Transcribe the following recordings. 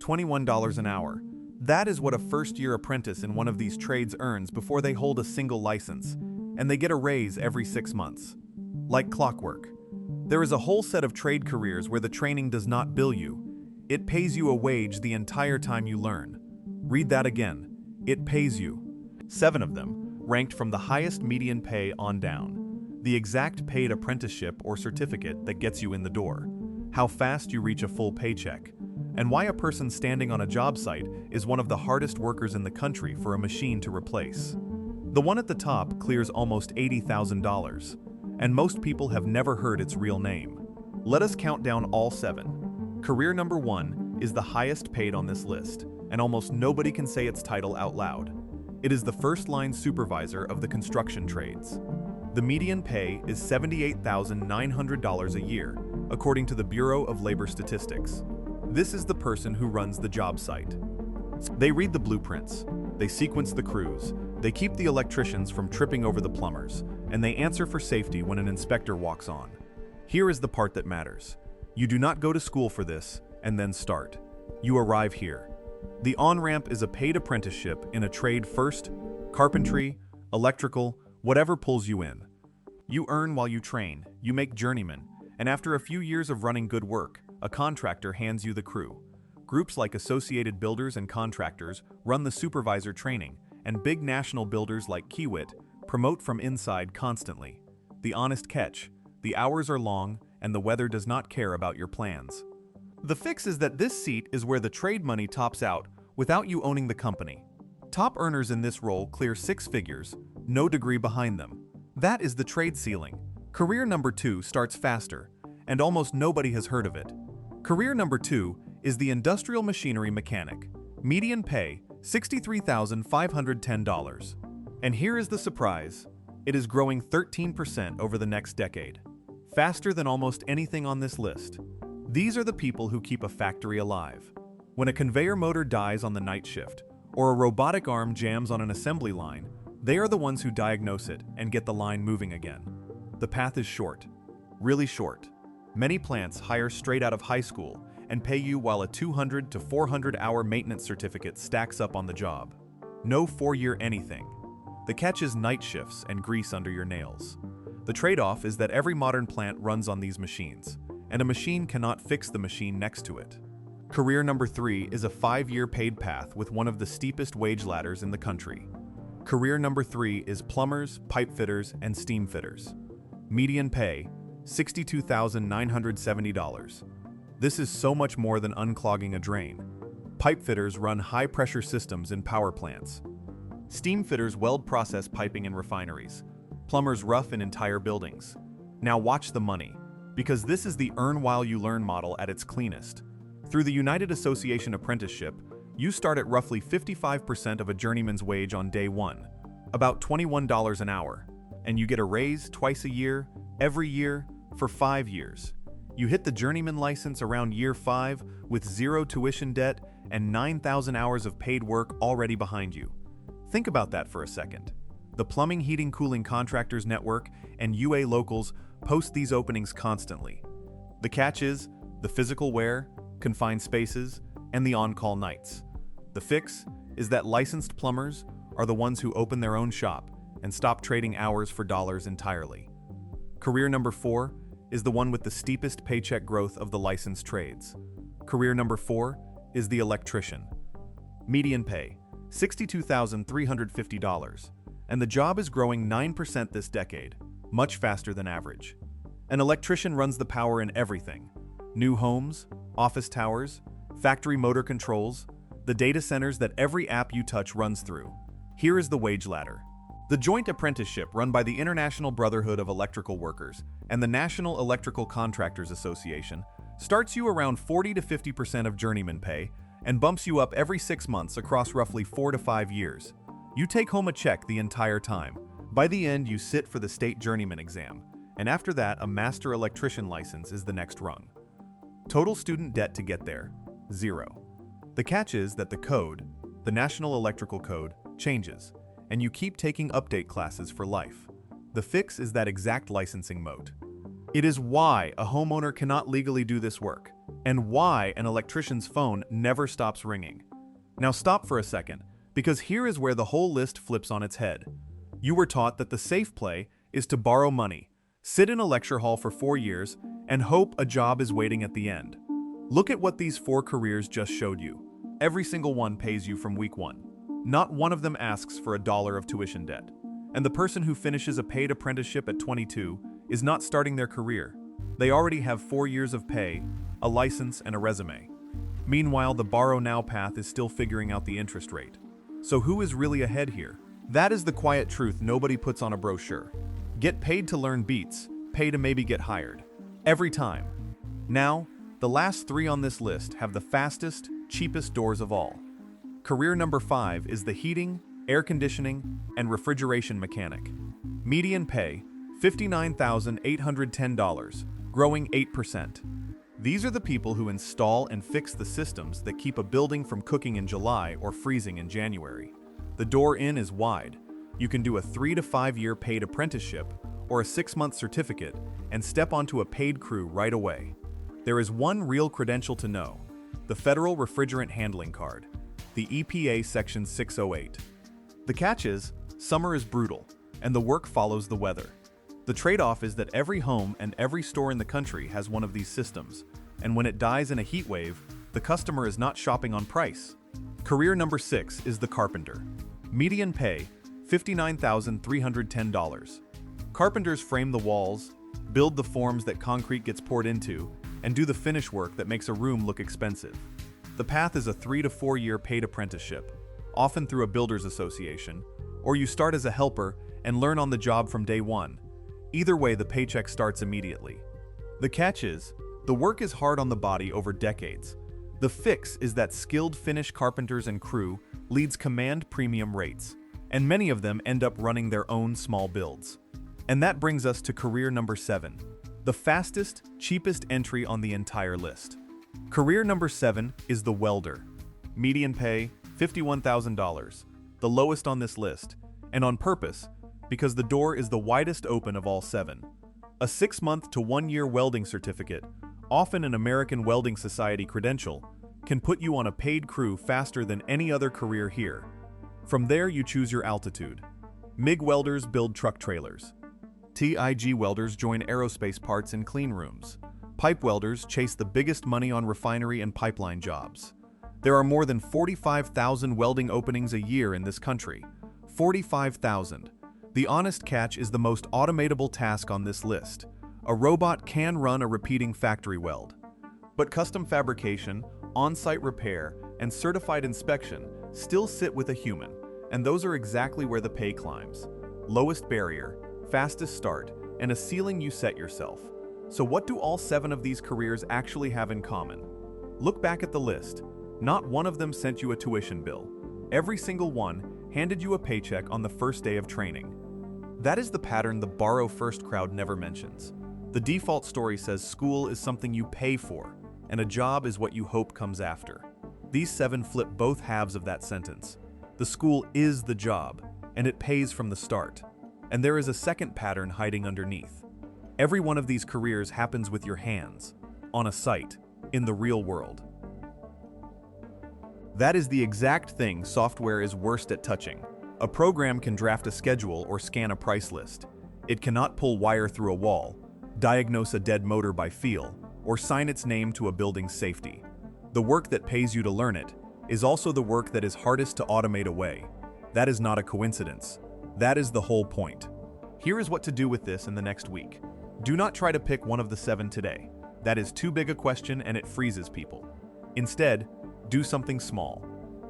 $21 an hour. That is what a first-year apprentice in one of these trades earns before they hold a single license, and they get a raise every 6 months. Like clockwork. There is a whole set of trade careers where the training does not bill you. It pays you a wage the entire time you learn. Read that again. It pays you. 7 of them, ranked from the highest median pay on down. The exact paid apprenticeship or certificate that gets you in the door. How fast you reach a full paycheck. And why a person standing on a job site is one of the hardest workers in the country for a machine to replace. The one at the top clears almost $80,000, and most people have never heard its real name. Let us count down all 7. Career number 1 is the highest paid on this list, and almost nobody can say its title out loud. It is the first-line supervisor of the construction trades. The median pay is $78,900 a year, according to the Bureau of Labor Statistics. This is the person who runs the job site. They read the blueprints, they sequence the crews, they keep the electricians from tripping over the plumbers, and they answer for safety when an inspector walks on. Here is the part that matters. You do not go to school for this and then start. You arrive here. The on-ramp is a paid apprenticeship in a trade first, carpentry, electrical, whatever pulls you in. You earn while you train, you make journeyman, and after a few years of running good work, a contractor hands you the crew. Groups like Associated Builders and Contractors run the supervisor training, and big national builders like Kiewit promote from inside constantly. The honest catch: the hours are long, and the weather does not care about your plans. The fix is that this seat is where the trade money tops out without you owning the company. Top earners in this role clear 6 figures, no degree behind them. That is the trade ceiling. Career number 2 starts faster, and almost nobody has heard of it. Career number 2 is the industrial machinery mechanic. Median pay, $63,510. And here is the surprise. It is growing 13% over the next decade. Faster than almost anything on this list. These are the people who keep a factory alive. When a conveyor motor dies on the night shift, or a robotic arm jams on an assembly line, they are the ones who diagnose it and get the line moving again. The path is short, really short. Many plants hire straight out of high school and pay you while a 200 to 400 hour maintenance certificate stacks up on the job. No 4-year anything. The catch is night shifts and grease under your nails. The trade-off is that every modern plant runs on these machines, and a machine cannot fix the machine next to it. Career number 3 is a 5-year paid path with one of the steepest wage ladders in the country. Career number 3 is plumbers, pipefitters, and steamfitters. Median pay, $62,970. This is so much more than unclogging a drain. Pipefitters run high-pressure systems in power plants. Steamfitters weld process piping in refineries. Plumbers rough in entire buildings. Now watch the money, because this is the earn while you learn model at its cleanest. Through the United Association Apprenticeship, you start at roughly 55% of a journeyman's wage on day 1, about $21 an hour, and you get a raise twice a year, every year, for 5 years. You hit the journeyman license around year 5 with 0 tuition debt and 9,000 hours of paid work already behind you. Think about that for a second. The Plumbing, Heating, Cooling Contractors Network and UA Locals post these openings constantly. The catch is the physical wear, confined spaces, and the on-call nights. The fix is that licensed plumbers are the ones who open their own shop and stop trading hours for dollars entirely. Career number 4 is the one with the steepest paycheck growth of the licensed trades. Career number 4 is the electrician. Median pay, $62,350, and the job is growing 9% this decade, much faster than average. An electrician runs the power in everything: new homes, office towers, factory motor controls, the data centers that every app you touch runs through. Here is the wage ladder. The joint apprenticeship run by the International Brotherhood of Electrical Workers and the National Electrical Contractors Association starts you around 40 to 50% of journeyman pay and bumps you up every 6 months across roughly 4 to 5 years. You take home a check the entire time. By the end, you sit for the state journeyman exam, and after that, a master electrician license is the next rung. Total student debt to get there, 0. The catch is that the code, the National Electrical Code, changes, and you keep taking update classes for life. The fix is that exact licensing moat. It is why a homeowner cannot legally do this work. and why an electrician's phone never stops ringing. Now stop for a second, because here is where the whole list flips on its head. You were taught that the safe play is to borrow money, sit in a lecture hall for 4 years, and hope a job is waiting at the end. Look at what these 4 careers just showed you. Every single one pays you from week 1. Not one of them asks for $1 of tuition debt. And the person who finishes a paid apprenticeship at 22 is not starting their career. They already have 4 years of pay, a license, and a resume. Meanwhile, the borrow now path is still figuring out the interest rate. So who is really ahead here? That is the quiet truth nobody puts on a brochure. Get paid to learn beats, pay to maybe get hired. Every time. Now, the last 3 on this list have the fastest, cheapest doors of all. Career number 5 is the heating, air conditioning, and refrigeration mechanic. Median pay, $59,810, growing 8%. These are the people who install and fix the systems that keep a building from cooking in July or freezing in January. The door in is wide. You can do a 3 to 5 year paid apprenticeship or a 6-month certificate and step onto a paid crew right away. There is one real credential to know: the Federal Refrigerant Handling Card, the EPA Section 608. The catch is, summer is brutal, and the work follows the weather. The trade-off is that every home and every store in the country has one of these systems, and when it dies in a heat wave, the customer is not shopping on price. Career number 6 is the carpenter. Median pay, $59,310. Carpenters frame the walls, build the forms that concrete gets poured into, and do the finish work that makes a room look expensive. The path is a 3 to 4 year paid apprenticeship, often through a builder's association, or you start as a helper and learn on the job from day 1. Either way, the paycheck starts immediately. The catch is, the work is hard on the body over decades. The fix is that skilled Finnish carpenters and crew leads command premium rates, and many of them end up running their own small builds. And that brings us to career number 7, the fastest, cheapest entry on the entire list. Career number 7 is the welder. Median pay, $51,000, the lowest on this list, and on purpose, because the door is the widest open of all 7. A 6-month to 1-year welding certificate, often an American Welding Society credential, can put you on a paid crew faster than any other career here. From there, you choose your altitude. MIG welders build truck trailers. TIG welders join aerospace parts in clean rooms. Pipe welders chase the biggest money on refinery and pipeline jobs. There are more than 45,000 welding openings a year in this country. 45,000. The honest catch is the most automatable task on this list. A robot can run a repeating factory weld. But custom fabrication, on-site repair, and certified inspection still sit with a human, and those are exactly where the pay climbs. Lowest barrier, fastest start, and a ceiling you set yourself. So what do all 7 of these careers actually have in common? Look back at the list. Not one of them sent you a tuition bill. Every single one handed you a paycheck on the first day of training. That is the pattern the borrow first crowd never mentions. The default story says school is something you pay for, and a job is what you hope comes after. These 7 flip both halves of that sentence. The school is the job, and it pays from the start. And there is a second pattern hiding underneath. Every one of these careers happens with your hands, on a site, in the real world. That is the exact thing software is worst at touching. A program can draft a schedule or scan a price list. It cannot pull wire through a wall, diagnose a dead motor by feel, or sign its name to a building's safety. The work that pays you to learn it is also the work that is hardest to automate away. That is not a coincidence. That is the whole point. Here is what to do with this in the next week. Do not try to pick one of the 7 today. That is too big a question and it freezes people. Instead, do something small.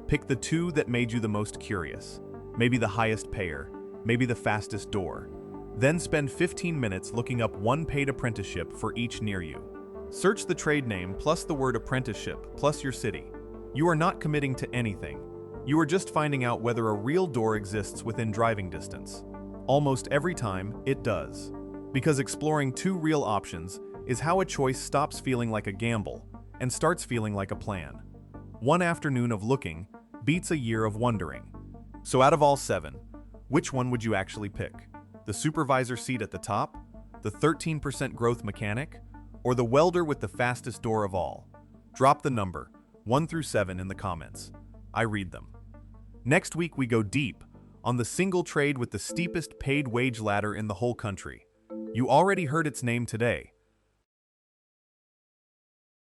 Pick the 2 that made you the most curious. Maybe the highest payer, maybe the fastest door. Then spend 15 minutes looking up one paid apprenticeship for each near you. Search the trade name plus the word apprenticeship plus your city. You are not committing to anything. You are just finding out whether a real door exists within driving distance. Almost every time, it does. Because exploring 2 real options is how a choice stops feeling like a gamble and starts feeling like a plan. One afternoon of looking beats a year of wondering. So out of all 7, which one would you actually pick? The supervisor seat at the top? The 13% growth mechanic? Or the welder with the fastest door of all? Drop the number, 1 through 7, in the comments. I read them. Next week we go deep on the single trade with the steepest paid wage ladder in the whole country. You already heard its name today,